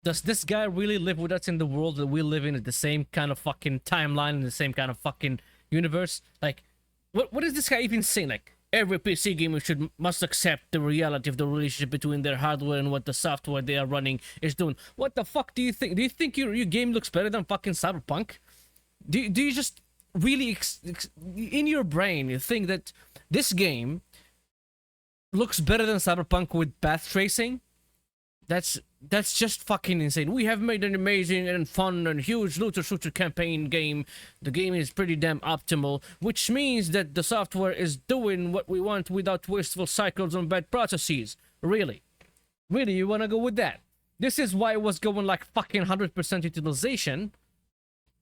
Does this guy really live with us in the world that we live in, the same kind of fucking timeline, in the same kind of fucking universe? Like, what is this guy even saying? Like, every PC gamer must accept the reality of the relationship between their hardware and what the software they are running is doing. What the fuck do you think? Do you think your game looks better than fucking Cyberpunk? Do you just really in your brain you think that this game looks better than Cyberpunk with path tracing? That's just fucking insane. We have made an amazing and fun and huge looter shooter campaign game. The game is pretty damn optimal, which means that the software is doing what we want without wasteful cycles on bad processes. Really? Really, you wanna go with that? This is why it was going like fucking 100% utilization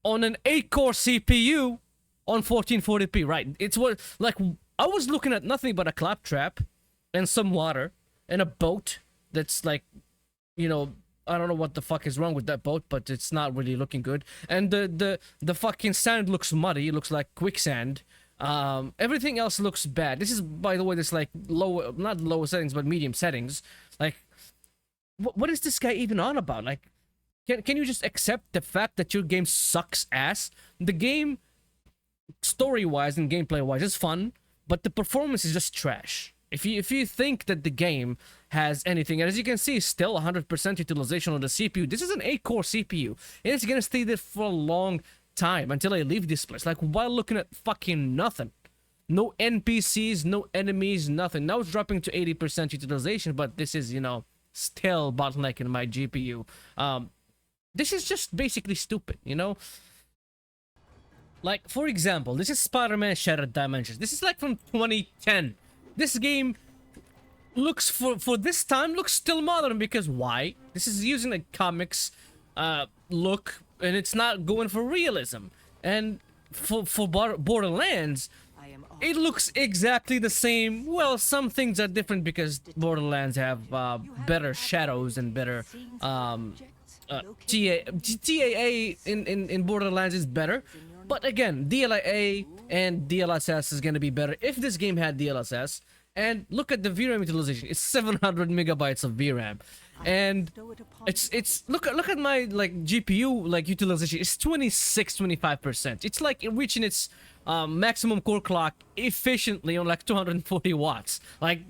on an 8-core CPU on 1440p, right? It's what, like, I was looking at nothing but a claptrap and some water and a boat that's like, you know, I don't know what the fuck is wrong with that boat, but it's not really looking good. And the fucking sand looks muddy. It looks like quicksand. Everything else looks bad. This is, by the way, this like low, not lower settings, but medium settings. Like, what is this guy even on about? Like, can you just accept the fact that your game sucks ass? The game, story-wise and gameplay-wise, is fun, but the performance is just trash. If you think that the game has anything, and as you can see, still 100% utilization on the CPU. This is an 8-core CPU, and it's gonna stay there for a long time until I leave this place. Like, while looking at fucking nothing. No NPCs, no enemies, nothing. Now it's dropping to 80% utilization, but this is, you know, still bottlenecking my GPU. This is just basically stupid, you know? Like, for example, this is Spider-Man Shattered Dimensions. This is like from 2010. This game looks, for this time, looks still modern, because why? This is using a comics look, and it's not going for realism. And for Borderlands, it looks exactly the same. Well, some things are different because Borderlands have better shadows and better TAA in Borderlands is better. But again, DLAA and DLSS is going to be better if this game had DLSS. And look at the VRAM utilization. It's 700 megabytes of VRAM. And it's look at my like GPU like utilization. It's 25%. It's like reaching its maximum core clock efficiently on like 240 watts. Like,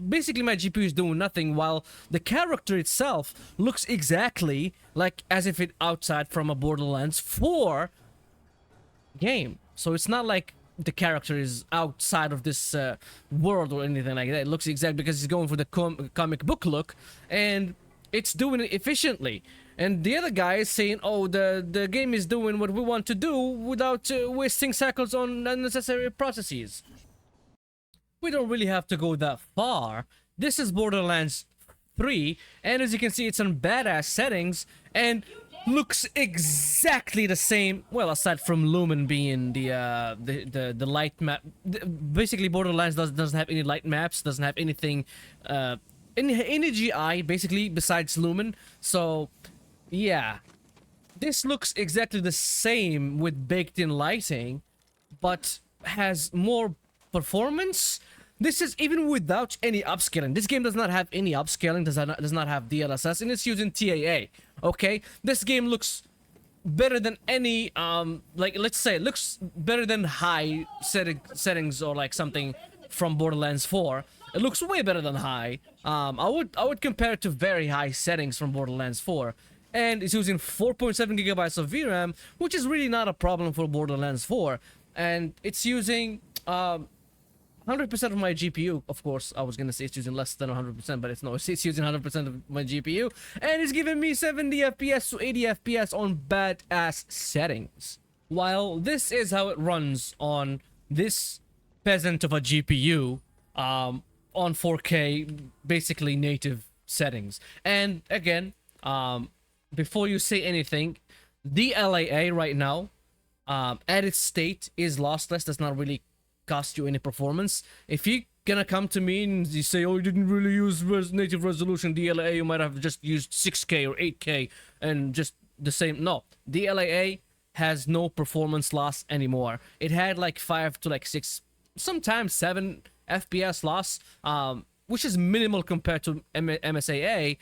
basically my GPU is doing nothing, while the character itself looks exactly like as if it outside from a Borderlands 4 game. So it's not like the character is outside of this world or anything like that. It looks exact because it's going for the comic book look, and it's doing it efficiently. And the other guy is saying, oh, the game is doing what we want to do without wasting cycles on unnecessary processes. We don't really have to go that far. This is Borderlands 3, and as you can see, it's on badass settings, and looks exactly the same. Well, aside from Lumen being the light map, basically Borderlands doesn't have any light maps, doesn't have anything, any GI basically besides Lumen. So yeah, this looks exactly the same with baked-in lighting, but has more performance. This is even without any upscaling. This game does not have any upscaling, does not have DLSS, and it's using TAA. Okay, this game looks better than any like, let's say, looks better than high settings or like something from Borderlands 4. It looks way better than high. I would compare it to very high settings from Borderlands 4. And it's using 4.7 gigabytes of VRAM, which is really not a problem for Borderlands 4. And it's using 100% of my GPU. Of course, I was gonna say it's using less than 100%, but it's using 100% of my GPU, and it's giving me 70 FPS to 80 FPS on badass settings. While this is how it runs on this peasant of a GPU, on 4K, basically native settings. And again, before you say anything, DLAA right now, at its state, is lossless. Does not really cost you any performance. If you gonna come to me and you say, oh, you didn't really use native resolution DLAA, you might have just used 6K or 8K and just the same. No, DLAA has no performance loss anymore. It had like 5 to like 6, sometimes 7 FPS loss, which is minimal compared to MSAA.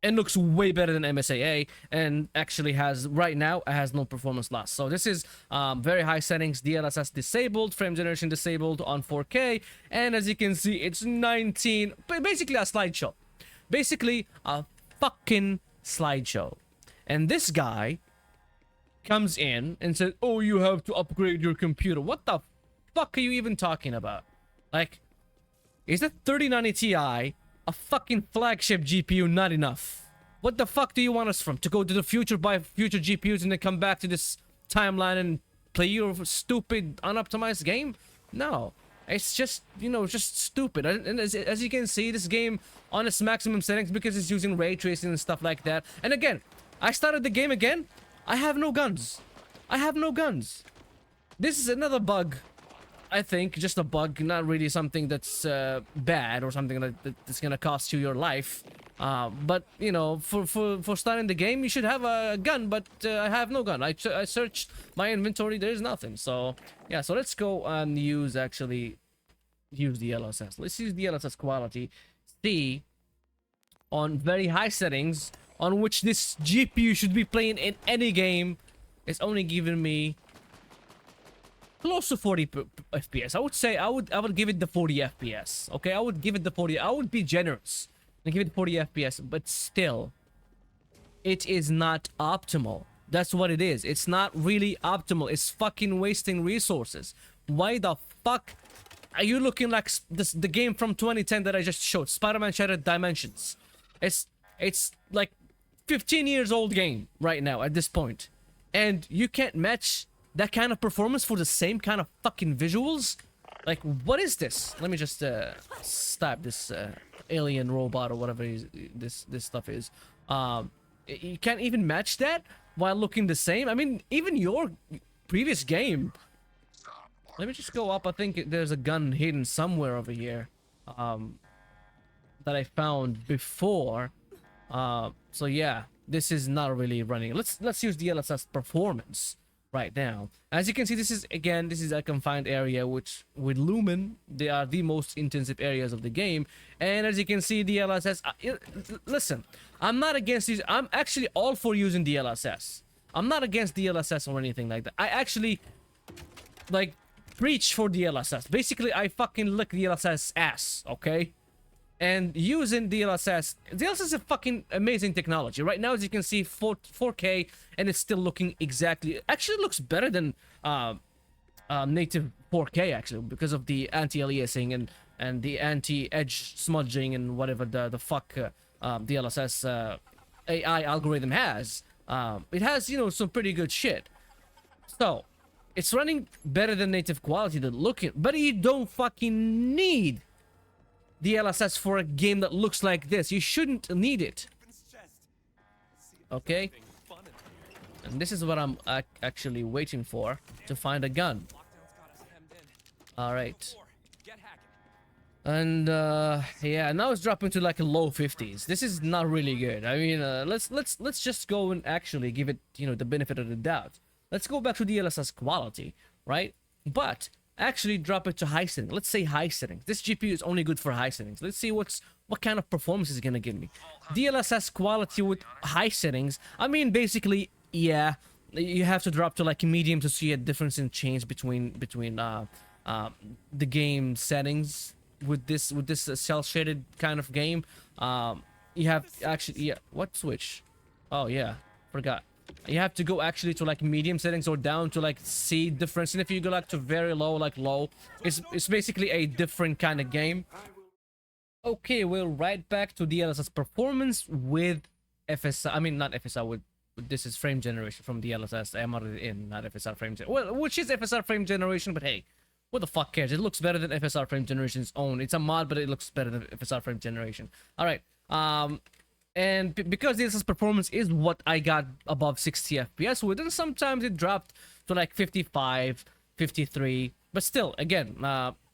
and looks way better than MSAA, and actually has right now it has no performance loss. So this is very high settings, DLSS disabled, frame generation disabled on 4K, and as you can see, it's 19, basically a slideshow, basically a fucking slideshow. And this guy comes in and says, "Oh, you have to upgrade your computer." What the fuck are you even talking about? Like, is the 3090 Ti, a fucking flagship GPU, not enough? What the fuck do you want us from? To go to the future, buy future GPUs, and then come back to this timeline and play your stupid, unoptimized game? No. It's just, you know, just stupid. And as you can see, this game on its maximum settings, because it's using ray tracing and stuff like that. And again, I started the game again. I have no guns. I have no guns. This is another bug. I think just a bug, not really something that's bad or something that's gonna cost you your life. But you know, for starting the game, you should have a gun. But I have no gun. I searched my inventory. There's nothing. So yeah. So let's go and use DLSS. Let's use DLSS quality. See on very high settings on which this GPU should be playing in any game. It's only giving me close to 40 FPS. I would say I would give it the 40 FPS. Okay, I would give it the 40. I would be generous and give it 40 FPS, but still, it is not optimal. That's what it is. It's not really optimal. It's fucking wasting resources. Why the fuck are you looking like the game from 2010 that I just showed, Spider-Man Shattered Dimensions? It's like 15 years old game right now at this point, and you can't match that kind of performance for the same kind of fucking visuals? Like, what is this? Let me just stab this alien robot or whatever this stuff is. You can't even match that while looking the same. I mean, even your previous game. Let me just go up. I think there's a gun hidden somewhere over here that I found before. So yeah, this is not really running. Let's use DLSS Performance right now. As you can see, this is a confined area, which with Lumen, they are the most intensive areas of the game. And as you can see, DLSS, listen, I'm not against these. I'm actually all for using DLSS. I'm not against DLSS or anything like that. I actually like preach for DLSS. Basically, I fucking lick DLSS ass, okay? And using DLSS is a fucking amazing technology. Right now, as you can see, 4K, and it's still looking exactly... Actually, looks better than native 4K, actually, because of the anti-aliasing and the anti-edge smudging and whatever the fuck DLSS AI algorithm has. It has, you know, some pretty good shit. So, it's running better than native quality, but you don't fucking need DLSS for a game that looks like this. You shouldn't need it. Okay? And this is what I'm actually waiting for, to find a gun. Alright. And yeah, now it's dropping to like a low 50s. This is not really good. I mean, let's just go and actually give it, you know, the benefit of the doubt. Let's go back to DLSS quality, right? But actually drop it to high settings. Let's say high settings. This GPU is only good for high settings. Let's see what kind of performance is gonna give me. DLSS quality with high settings. I mean, basically, yeah, you have to drop to like medium to see a difference in change between the game settings with this cell shaded kind of game. You have actually, yeah, what switch? Oh yeah, forgot. You have to go actually to like medium settings or down to like see difference. And if you go like to very low, like low, it's basically a different kind of game. Okay, we're right back to DLSS Performance with FSR. I mean, not FSR, with this is frame generation from DLSS. I'm already in, not FSR frame generation. Well, which is FSR frame generation, but hey, what the fuck cares? It looks better than FSR frame generation's own. It's a mod, but it looks better than FSR frame generation. All right. And because DLSS Performance is what I got above 60 FPS with, and sometimes it dropped to like 55, 53. But still, again,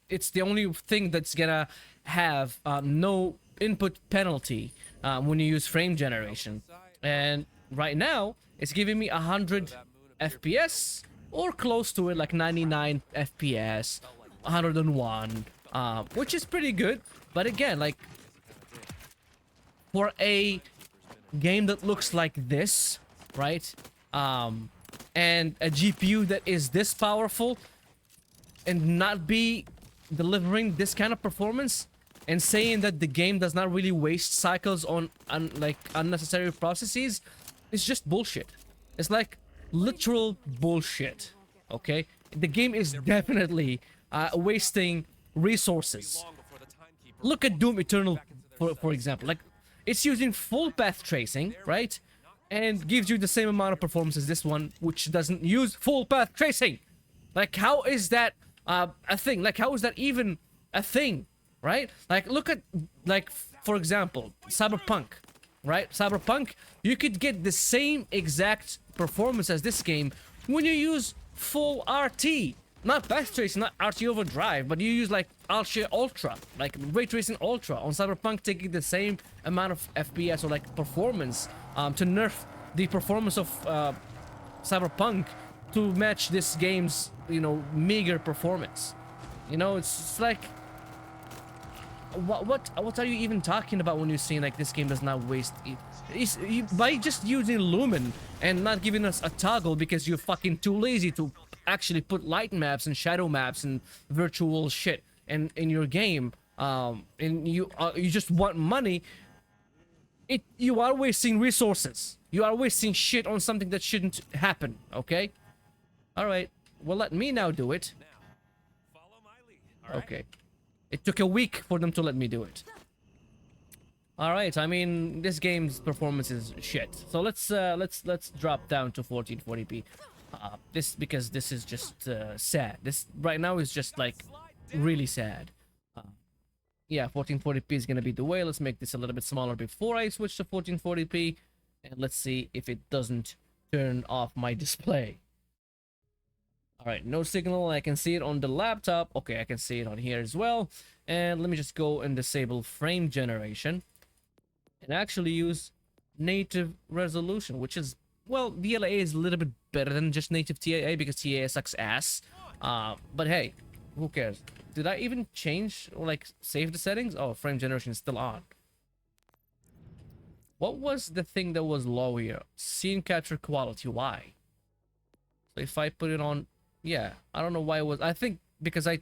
it's the only thing that's gonna have no input penalty when you use frame generation. And right now, it's giving me 100 FPS or close to it, like 99 FPS, 101, which is pretty good. But again, like, for a game that looks like this, right? And a GPU that is this powerful and not be delivering this kind of performance and saying that the game does not really waste cycles on like unnecessary processes is just bullshit. It's like literal bullshit. Okay, the game is definitely wasting resources. Look at Doom Eternal, for example. Like, it's using full path tracing, right? And gives you the same amount of performance as this one, which doesn't use full path tracing. Like, how is that a thing? Like, how is that even a thing, right? Like, look at, like, for example, Cyberpunk, right? Cyberpunk, you could get the same exact performance as this game when you use full RT. Not path tracing, not RT overdrive, but you use like Ultra, like Ray Tracing Ultra on Cyberpunk, taking the same amount of FPS or like performance to nerf the performance of Cyberpunk to match this game's, you know, meager performance. You know, it's like, what are you even talking about when you're saying like this game does not waste it? By just using Lumen and not giving us a toggle because you're fucking too lazy to actually put light maps and shadow maps and virtual shit in your game, and you just want money, you are wasting resources. You are wasting shit on something that shouldn't happen. Okay, all right, well, let me now do it. Okay, it took a week for them to let me do it. All right, I mean, this game's performance is shit. So let's drop down to 1440p. Because this is just sad. This right now is just like really sad. Yeah, 1440p is gonna be the way. Let's make this a little bit smaller before I switch to 1440p, and let's see if it doesn't turn off my display. All right, no signal. I can see it on the laptop. Okay, I can see it on here as well. And let me just go and disable frame generation and actually use native resolution, which is, well, DLAA is a little bit better than just native TAA because TAA sucks ass. But hey, who cares? Did I even change or like save the settings? Oh, frame generation is still on. What was the thing that was low here? Scene capture quality. Why? So if I put it on, yeah, I don't know why it was. I think because I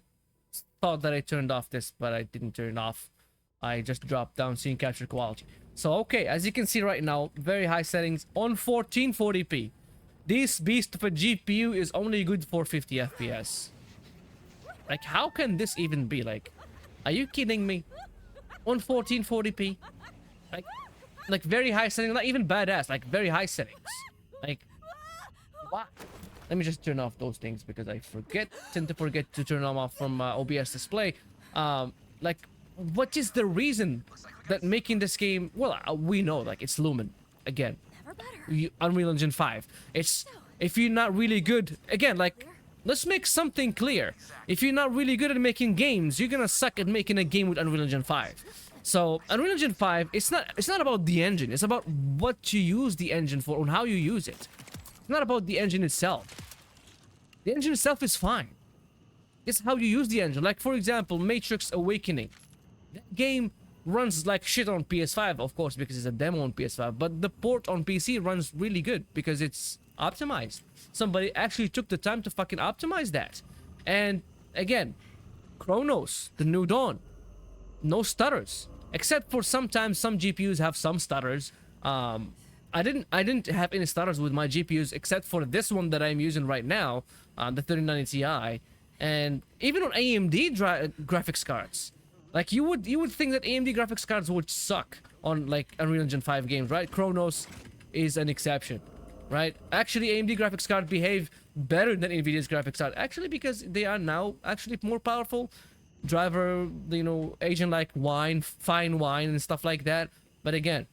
thought that I turned off this, but I didn't turn it off. I just dropped down scene capture quality. So okay, as you can see right now, very high settings on 1440p. This beast of a GPU is only good for 50 FPS. Like, how can this even be? Like, are you kidding me? On 1440p? Like very high settings, not even badass, like very high settings. Like, what? Let me just turn off those things because I tend to forget to turn them off from OBS display. Like, what is the reason that making this game, well, we know, like, it's Lumen again, Unreal Engine 5. It's, if you're not really good, again, like, let's make something clear. If you're not really good at making games, you're gonna suck at making a game with Unreal Engine 5. So Unreal Engine 5, it's not about the engine, it's about what you use the engine for and how you use it. It's not about the engine itself. The engine itself is fine. It's how you use the engine. Like, for example, Matrix Awakening. That game runs like shit on PS5, of course, because it's a demo on PS5, but the port on PC runs really good because it's optimized. Somebody actually took the time to fucking optimize that. And again, Chronos, the New Dawn, no stutters, except for sometimes some GPUs have some stutters. I didn't have any stutters with my GPUs except for this one that I'm using right now, the 3090 Ti, and even on AMD graphics cards. Like, you would think that AMD graphics cards would suck on like Unreal Engine 5 games, right? Chronos is an exception, right? Actually, AMD graphics cards behave better than Nvidia's graphics card, actually, because they are now actually more powerful. Driver, you know, agent like wine, fine wine and stuff like that. But again,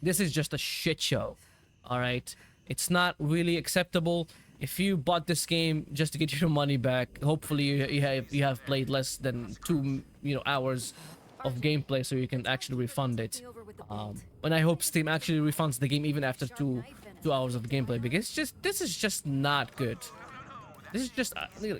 this is just a shit show. All right, it's not really acceptable. If you bought this game just to get your money back, hopefully you have played less than 2 hours of gameplay, so you can actually refund it. And I hope Steam actually refunds the game even after two hours of gameplay, because this is just not good. This is just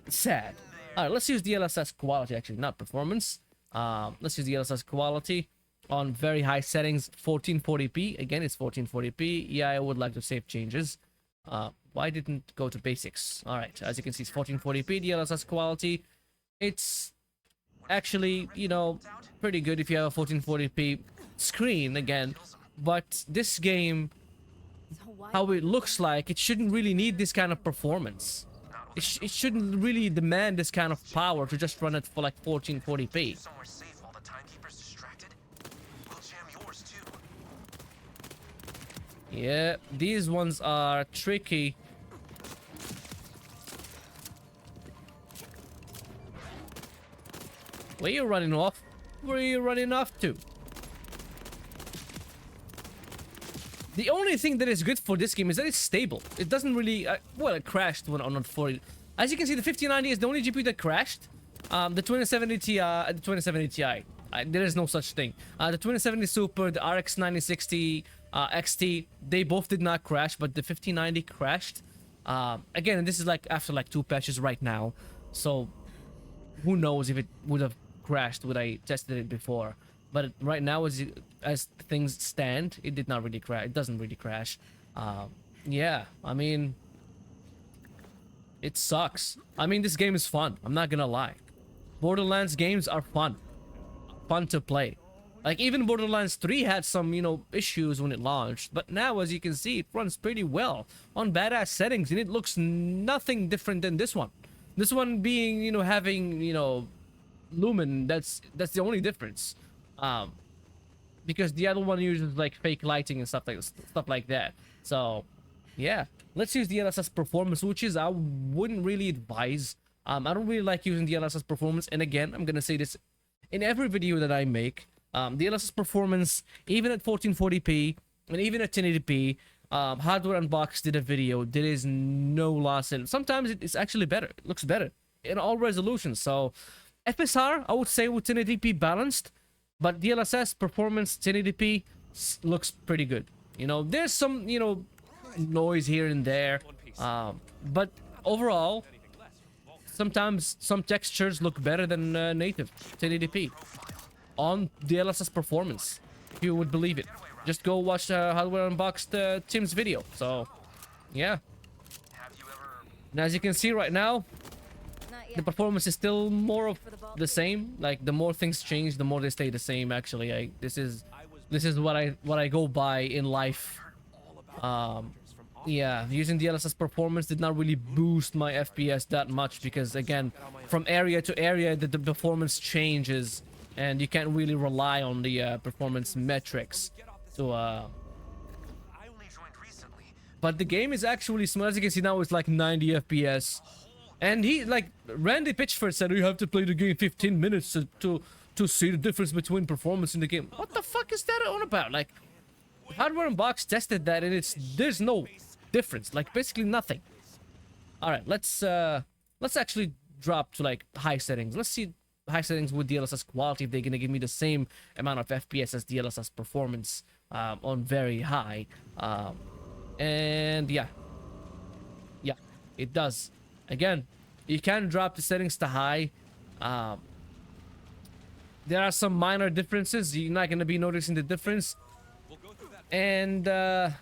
sad. All right, let's use DLSS quality, actually, not performance. Let's use DLSS quality, on very high settings, 1440p. Again, it's 1440p. Yeah, I would like to save changes. Why didn't go to basics? All right, as you can see, it's 1440p DLSS quality. It's actually, you know, pretty good if you have a 1440p screen again. But this game, how it looks like, it shouldn't really need this kind of performance. It shouldn't really demand this kind of power to just run it for like 1440p. Yeah, these ones are tricky. Where are you running off? Where are you running off to? The only thing that is good for this game is that it's stable. It doesn't really... well, it crashed when on 40. As you can see, the 5090 is the only GPU that crashed. The 2070 Ti... the 2070 Ti. There is no such thing. The 2070 Super, the RX 9060 XT, they both did not crash, but the 5090 crashed. Again, this is like after like 2 patches right now. So, who knows if it would have crashed when I tested it before. But right now, as things stand, it did not really crash. It doesn't really crash. Yeah, I mean, it sucks. I mean, this game is fun. I'm not gonna lie. Borderlands games are fun. Fun to play. Like, even Borderlands 3 had some, you know, issues when it launched. But now, as you can see, it runs pretty well on badass settings. And it looks nothing different than this one. This one being, you know, having, you know, lumen. That's the only difference. Because the other one uses like fake lighting and stuff like that. So yeah, let's use DLSS Performance, which is I wouldn't really advise. I don't really like using DLSS Performance, and again, I'm gonna say this in every video that I make. DLSS Performance, even at 1440p and even at 1080p, Hardware Unboxed did a video. There is no loss in. Sometimes it's actually better. It looks better in all resolutions. So FSR, I would say with 1080p balanced. But DLSS Performance 1080p looks pretty good. You know, there's some, you know, noise here and there. But overall, sometimes some textures look better than native 1080p on DLSS Performance, if you would believe it. Just go watch Hardware Unboxed Tim's video. So, yeah. And as you can see right now, the performance is still more of the same. Like, the more things change, the more they stay the same. Actually, this is what I go by in life. Yeah, using DLSS Performance did not really boost my FPS that much because, again, from area to area, the performance changes, and you can't really rely on the performance metrics. So, but the game is actually smooth. As you can see now, it's like 90 FPS. And he, like, Randy Pitchford said, you have to play the game 15 minutes to see the difference between performance in the game. What the fuck is that on about? Like, Hardware Unboxed tested that, and there's no difference. Like, basically nothing. All right, let's actually drop to like high settings. Let's see high settings with DLSS Quality if they're gonna give me the same amount of FPS as DLSS Performance on very high. And yeah, it does. Again, you can drop the settings to high. There are some minor differences. You're not going to be noticing the difference. And, I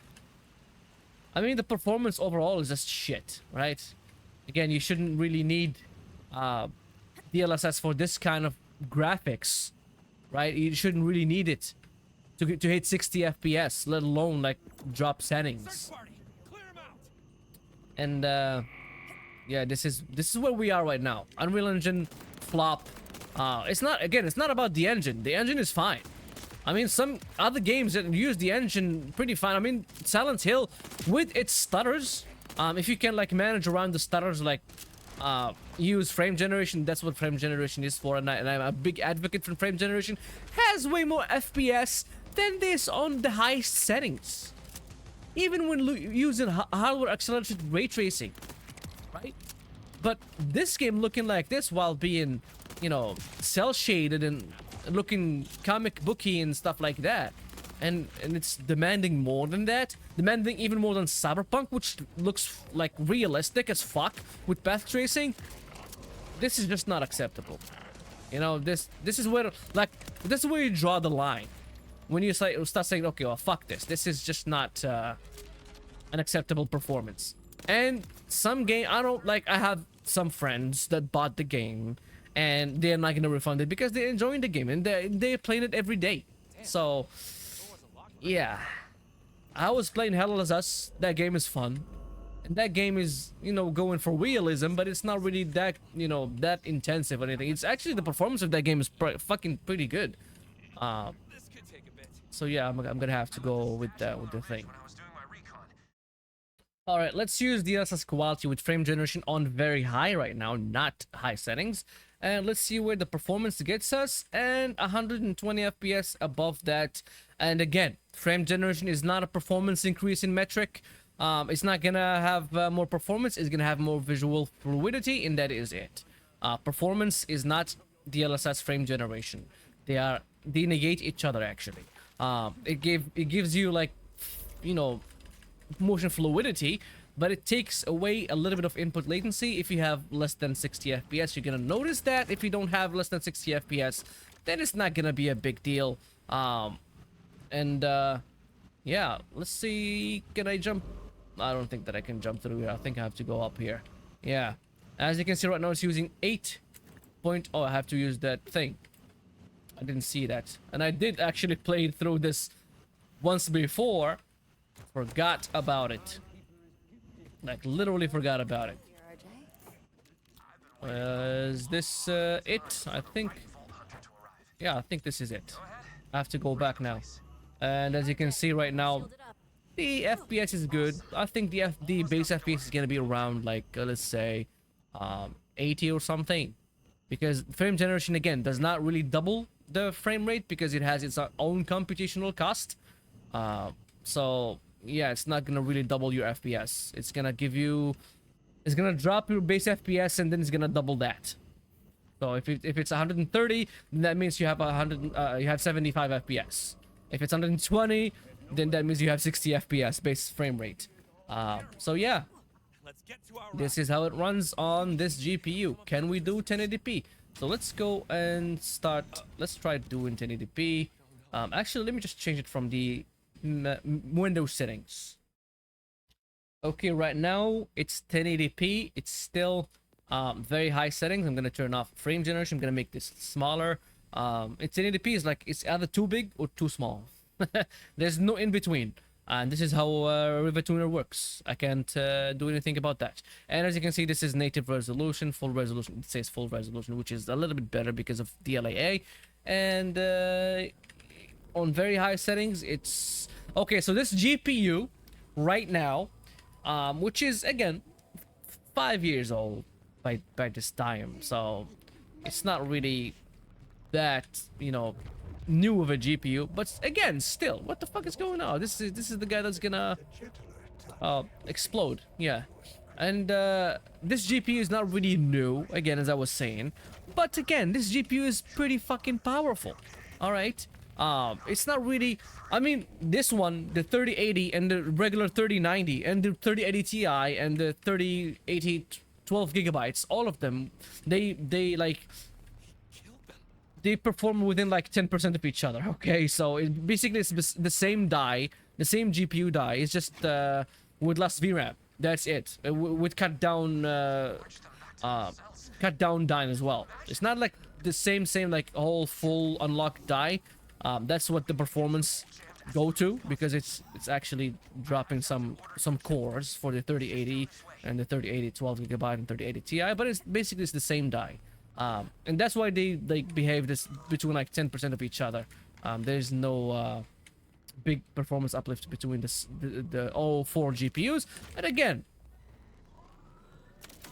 mean, the performance overall is just shit, right? Again, you shouldn't really need DLSS for this kind of graphics, right? You shouldn't really need it to hit 60 FPS, let alone, like, drop settings. And, yeah, this is where we are right now. Unreal Engine flop. It's not about the engine. The engine is fine. I mean, some other games that use the engine pretty fine. I mean, Silent Hill with its stutters. If you can like manage around the stutters, like use frame generation. That's what frame generation is for, and I'm a big advocate for frame generation. Has way more FPS than this on the highest settings. Even when using hardware accelerated ray tracing. Right? But this game looking like this while being, you know, cell shaded and looking comic booky and stuff like that, and it's demanding more than that, demanding even more than Cyberpunk, which looks like realistic as fuck with path tracing. This is just not acceptable. You know, this is where, like, this is where you draw the line. when you start saying, okay, well, fuck this. This is just not an acceptable performance. And some game, I have some friends that bought the game and they're not gonna refund it because they're enjoying the game and they're playing it every day. So yeah, I was playing ASUS. That game is fun, and that game is, you know, going for realism, but it's not really that, you know, that intensive or anything. It's actually, the performance of that game is fucking pretty good. So yeah, I'm gonna have to go with the thing. All right, let's use DLSS quality with frame generation on very high right now, not high settings. And let's see where the performance gets us, and 120 FPS above that. And again, frame generation is not a performance increase in metric. It's not gonna have more performance, it's gonna have more visual fluidity, and that is it. Performance is not DLSS frame generation. They negate each other actually. It gives you, like, you know, motion fluidity, but it takes away a little bit of input latency. If you have less than 60 FPS, you're gonna notice that. If you don't have less than 60 FPS, then it's not gonna be a big deal. Yeah, let's see, can I jump? I don't think that I can jump through here. I think I have to go up here. Yeah, as you can see right now, it's using 8 point. Oh, I have to use that thing. I didn't see that, and I did actually play through this once before. Forgot about it. Like, literally forgot about it. Is this it? I think. Yeah, I think this is it. I have to go back now. And as you can see right now, the FPS is good. I think the base FPS is gonna be around, like, let's say 80 or something, because frame generation again does not really double the frame rate because it has its own computational cost. So yeah, it's not gonna really double your FPS. It's gonna drop your base FPS and then it's gonna double that. So if it's 130, then that means you have 75 FPS. If it's 120, then that means you have 60 FPS base frame rate. So yeah, this is how it runs on this GPU. Can we do 1080p? So let's go and start. Let's try doing 1080p. Actually, let me just change it from the Windows settings. Okay, right now it's 1080p. It's still very high settings. I'm gonna turn off frame generation. I'm gonna make this smaller. It's 1080p is like, it's either too big or too small. There's no in between, and this is how Rivet Tuner works. I can't do anything about that. And as you can see, this is native resolution, full resolution. It says full resolution, which is a little bit better because of DLAA. And on very high settings, it's okay. So this GPU right now, which is again 5 years old by this time, so it's not really that, you know, new of a GPU, but again, still, what the fuck is going on? This is the guy that's gonna explode. Yeah. And this GPU is not really new, again, as I was saying, but again, this GPU is pretty fucking powerful. All right. It's not really, I mean, this one, the 3080 and the regular 3090 and the 3080 Ti and the 3080 12 gigabytes, all of them, they perform within like 10% of each other. Okay, so it basically is the same die, the same GPU die. It's just with less VRAM. That's it. With cut down die as well. It's not like the same like whole full unlocked die. That's what the performance go to, because it's actually dropping some cores for the 3080 and the 3080 12 gigabyte and 3080 Ti, but it's basically the same die. And that's why they like behave this between like 10% of each other. There's no big performance uplift between the all 4 GPUs. And again,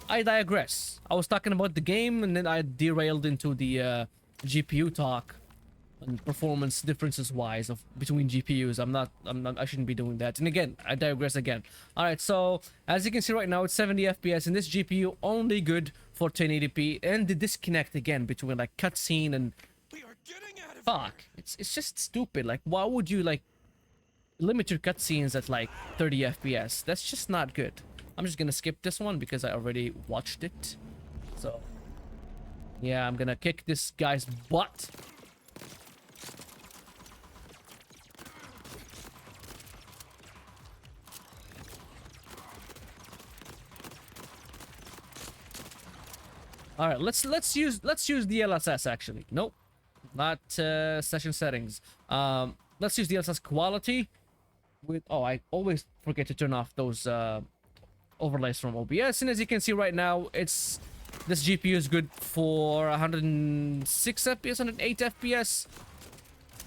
I digress. I was talking about the game and then I derailed into the GPU talk and performance differences wise of between GPUs. I shouldn't be doing that. And again, I digress again. All right, so as you can see right now, it's 70 FPS, and this GPU only good for 1080p. And the disconnect again between like cutscene and fuck, it's just stupid. Like, why would you like limit your cutscenes at like 30 FPS? That's just not good. I'm just gonna skip this one because I already watched it. So yeah, I'm gonna kick this guy's butt. All right, let's use DLSS actually. Nope, not session settings. Let's use DLSS quality with. Oh, I always forget to turn off those overlays from OBS, and as you can see right now, this GPU is good for 106 FPS, 108 FPS.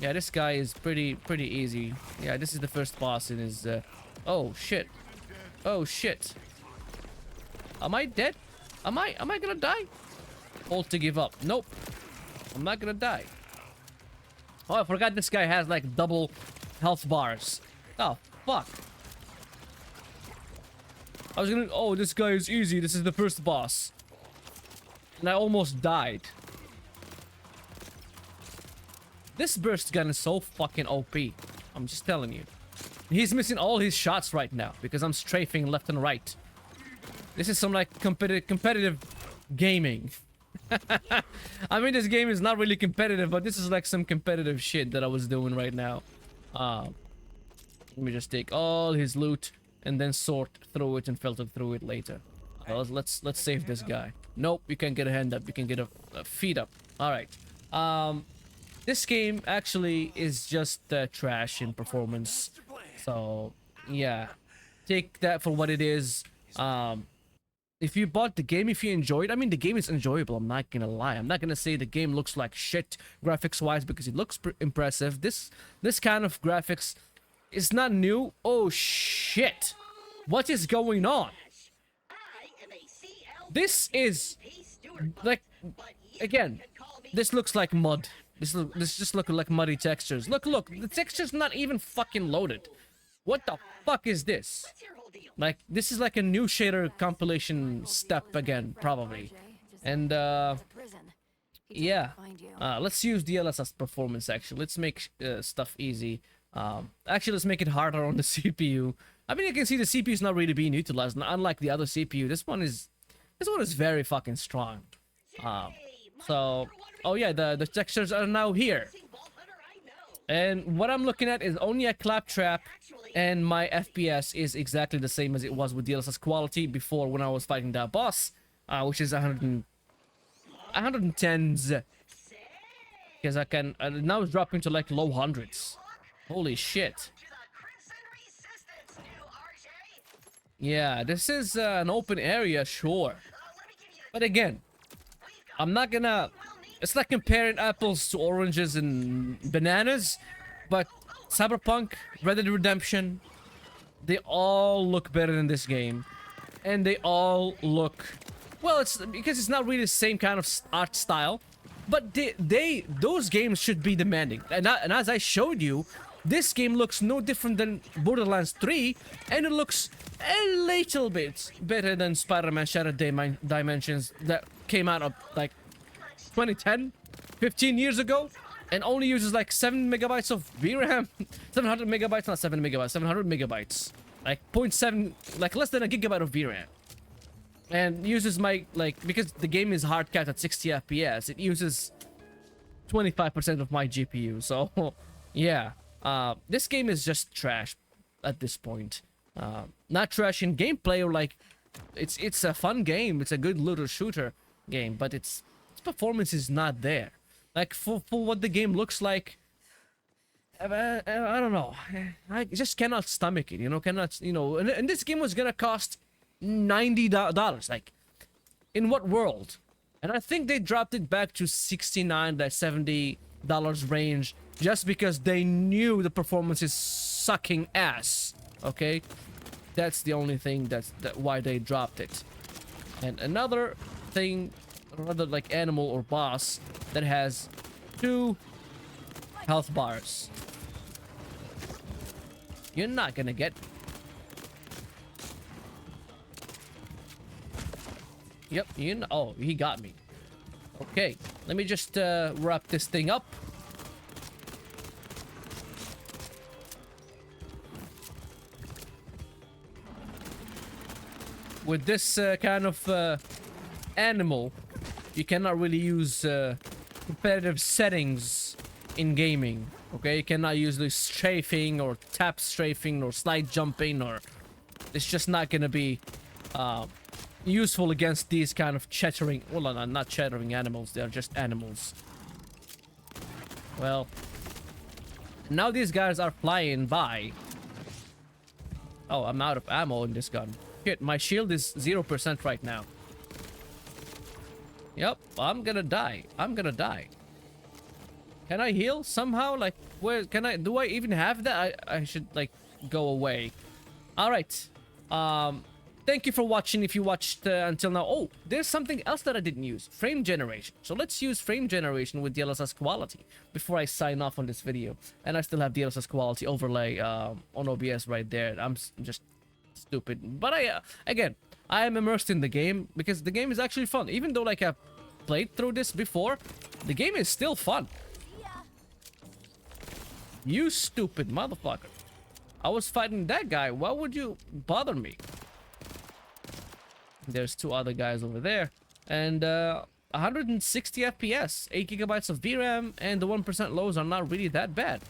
Yeah, this guy is pretty easy. Yeah, this is the first boss in his. Oh shit! Oh shit! Am I dead? Am I gonna die? Hold to give up. Nope. I'm not gonna die. Oh, I forgot this guy has like double health bars. Oh, fuck. I was gonna... Oh, this guy is easy. This is the first boss. And I almost died. This burst gun is so fucking OP. I'm just telling you. He's missing all his shots right now because I'm strafing left and right. This is some like competitive gaming. I mean, this game is not really competitive, but this is like some competitive shit that I was doing right now. Let me just take all his loot and then sort through it and filter through it later. Let's save this guy. Nope, you can't get a hand up. You can get a feet up. All right. This game actually is just trash in performance. So yeah, take that for what it is. If you bought the game, if you enjoyed, I mean, the game is enjoyable. I'm not gonna lie. I'm not gonna say the game looks like shit graphics wise because it looks impressive. This kind of graphics is not new. Oh shit! What is going on? This is like, again, this looks like mud. This just looks like muddy textures. Look, the texture's not even fucking loaded. What the fuck is this? Like, this is like a new shader compilation step again, probably. And, yeah. Let's use DLSS Performance, actually. Let's make stuff easy. Actually, let's make it harder on the CPU. I mean, you can see the CPU is not really being utilized. Unlike the other CPU, this one is very fucking strong. So, oh yeah, the textures are now here. And what I'm looking at is only a claptrap, and my FPS is exactly the same as it was with DLSS quality before when I was fighting that boss, which is 110s. Because I can now it's dropping to like low hundreds. Holy shit! Yeah, this is an open area, sure, but again, I'm not gonna. It's like comparing apples to oranges and bananas, but Cyberpunk, Red Dead Redemption, they all look better than this game. And they all look... Well, it's because it's not really the same kind of art style, but those games should be demanding. And as I showed you, this game looks no different than Borderlands 3, and it looks a little bit better than Spider-Man Shattered Dimensions that came out of, like, 2010, 15 years ago, and only uses like 7 megabytes of VRAM. 700 megabytes, not 7 megabytes, 700 megabytes. Like 0.7, like less than a gigabyte of VRAM. And uses my, like, because the game is hard capped at 60 FPS, it uses 25% of my GPU. So, yeah. This game is just trash at this point. Not trash in gameplay or like, it's a fun game. It's a good little shooter game, but its performance is not there. Like for what the game looks like, I don't know. I just cannot stomach it. You know, and this game was gonna cost $90. Like, in what world? And I think they dropped it back to $69 to $70 range just because they knew the performance is sucking ass. Okay, that's the only thing that's why they dropped it. And another thing, another like animal or boss that has 2 health bars. You're not gonna get. Yep, you know. Oh, he got me. Okay, let me just wrap this thing up. With this kind of animal, you cannot really use competitive settings in gaming. Okay, you cannot use the strafing or tap strafing or slide jumping, or it's just not gonna be useful against these kind of chattering, well, no, not chattering animals, they're just animals. Well, now these guys are flying by. Oh, I'm out of ammo in this gun. Shit, my shield is 0% right now. Yep, I'm gonna die. I'm gonna die. Can I heal somehow? Like, where can I? Do I even have that? I should, like, go away. All right. Thank you for watching. If you watched until now. Oh, there's something else that I didn't use. Frame generation. So let's use frame generation with DLSS quality before I sign off on this video. And I still have DLSS quality overlay on OBS right there. I'm just stupid. But again, I am immersed in the game because the game is actually fun. Even though, like, I've played through this before, the game is still fun. You stupid motherfucker. I was fighting that guy. Why would you bother me? There's two other guys over there. And 160 FPS, 8 gigabytes of VRAM, and the 1% lows are not really that bad.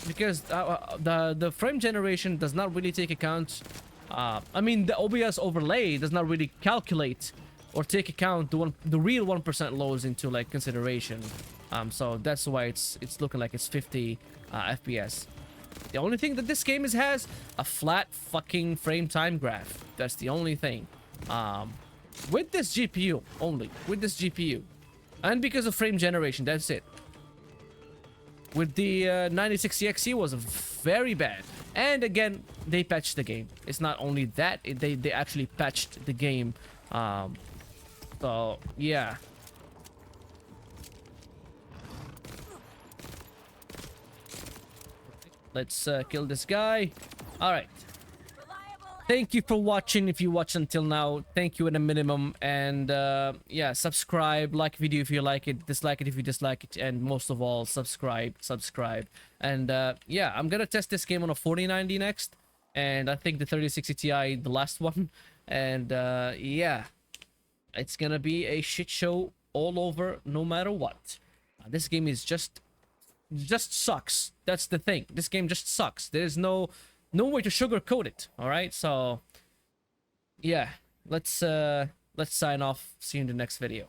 Because the frame generation does not really take account. I mean, the OBS overlay does not really calculate or take account the real 1% lows into, like, consideration. So that's why it's looking like it's 50 FPS. The only thing that this game has a flat fucking frame time graph. That's the only thing. With this GPU only, with this GPU, and because of frame generation, that's it. With the 9060 was very bad. And again, they patched the game. It's not only that, they actually patched the game. So yeah. Let's kill this guy. All right. Thank you for watching. If you watched until now, thank you at a minimum. And yeah, subscribe, like video if you like it, dislike it if you dislike it, and most of all, subscribe. And yeah, I'm gonna test this game on a 4090 next, and I think the 3060 Ti the last one. And yeah, it's gonna be a shit show all over, no matter what. This game is just sucks. That's the thing. This game just sucks. There's no way to sugarcoat it. All right. So yeah, let's sign off. See you in the next video.